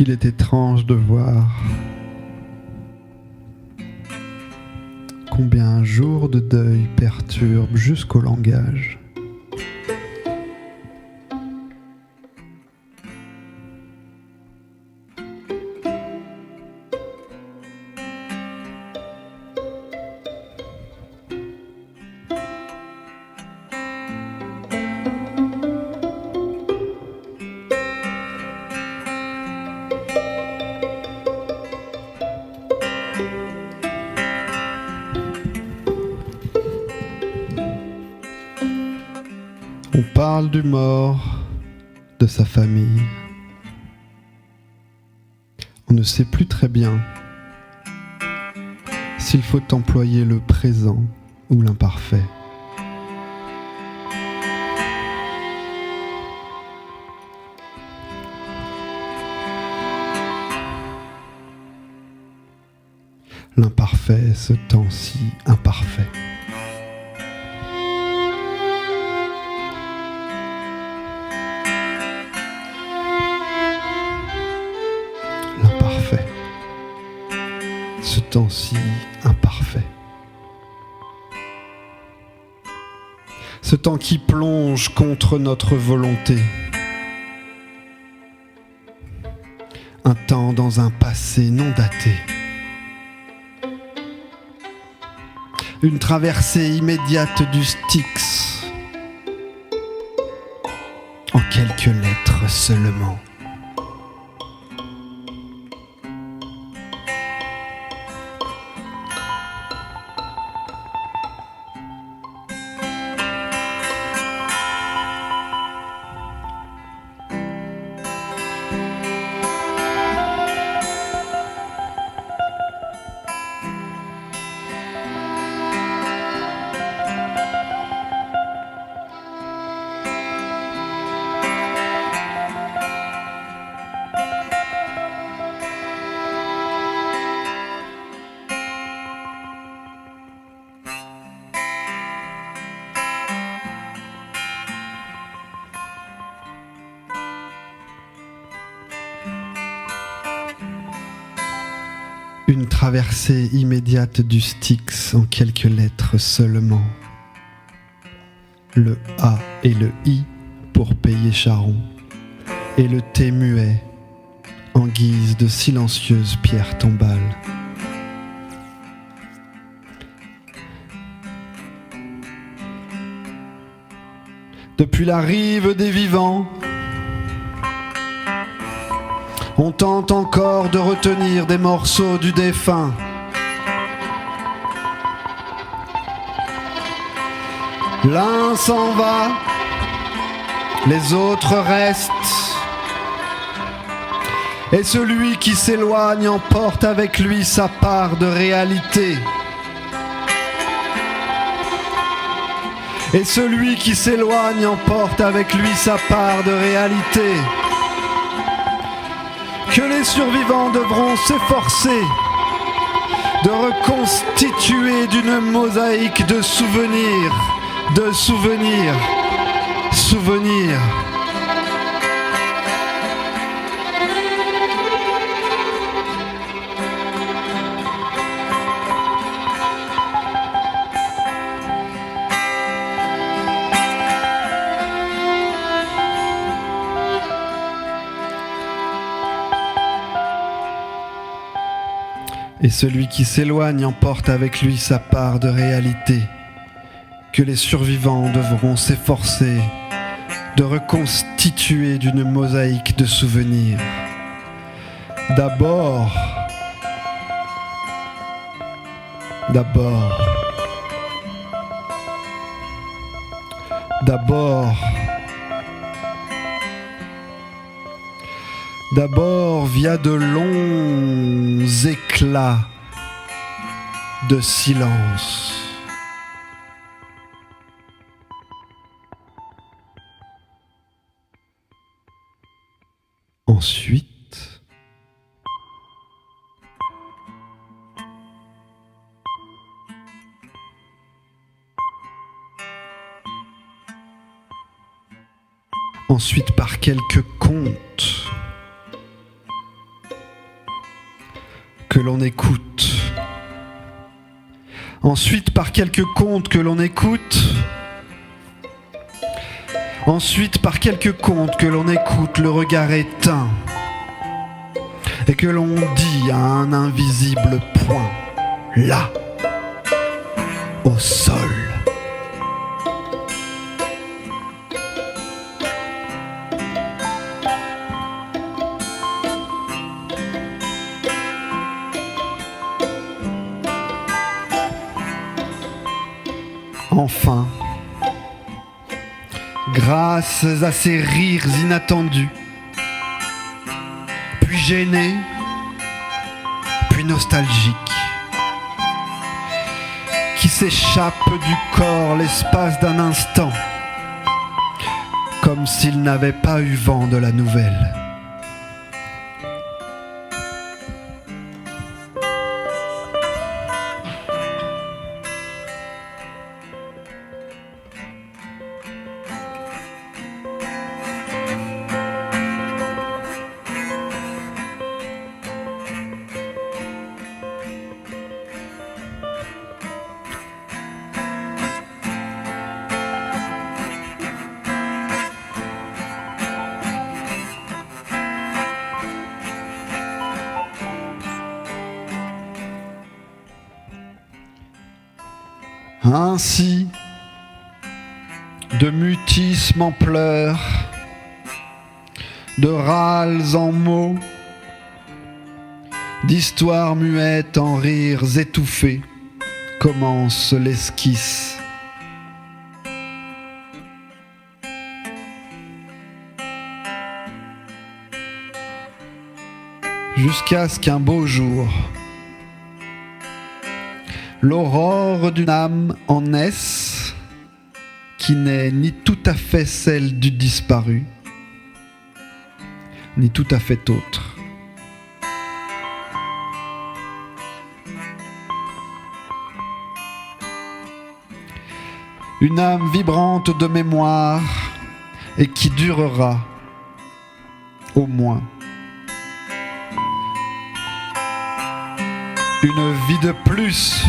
qu'il est étrange de voir combien un jour de deuil perturbe jusqu'au langage. On parle du mort, de sa famille. On ne sait plus très bien s'il faut employer le présent ou l'imparfait. L'imparfait, ce temps si imparfait. L'imparfait, ce temps si imparfait. Ce temps qui plonge contre notre volonté. Un temps dans un passé non daté. Une traversée immédiate du Styx. En quelques lettres seulement. Une traversée immédiate du Styx en quelques lettres seulement. Le A et le I pour payer Charon, et le T muet en guise de silencieuse pierre tombale. Depuis la rive des vivants, on tente encore de retenir des morceaux du défunt. L'un s'en va, les autres restent. Et celui qui s'éloigne emporte avec lui sa part de réalité. Et celui qui s'éloigne emporte avec lui sa part de réalité. Que les survivants devront s'efforcer de reconstituer d'une mosaïque de souvenirs, de souvenirs, souvenirs. Et celui qui s'éloigne emporte avec lui sa part de réalité, que les survivants devront s'efforcer de reconstituer d'une mosaïque de souvenirs. D'abord, via de longs éclats de silence. Ensuite par quelques contes que l'on écoute. Ensuite, par quelques contes que l'on écoute. Ensuite, par quelques contes que l'on écoute, le regard éteint et que l'on dit à un invisible point, là, au sol. Enfin, grâce à ces rires inattendus, puis gênés, puis nostalgiques, qui s'échappent du corps l'espace d'un instant, comme s'ils n'avaient pas eu vent de la nouvelle. Ainsi, de mutismes en pleurs, de râles en mots, d'histoires muettes en rires étouffés, commence l'esquisse. Jusqu'à ce qu'un beau jour, l'aurore d'une âme en naisse, qui n'est ni tout à fait celle du disparu, ni tout à fait autre. Une âme vibrante de mémoire et qui durera, au moins, une vie de plus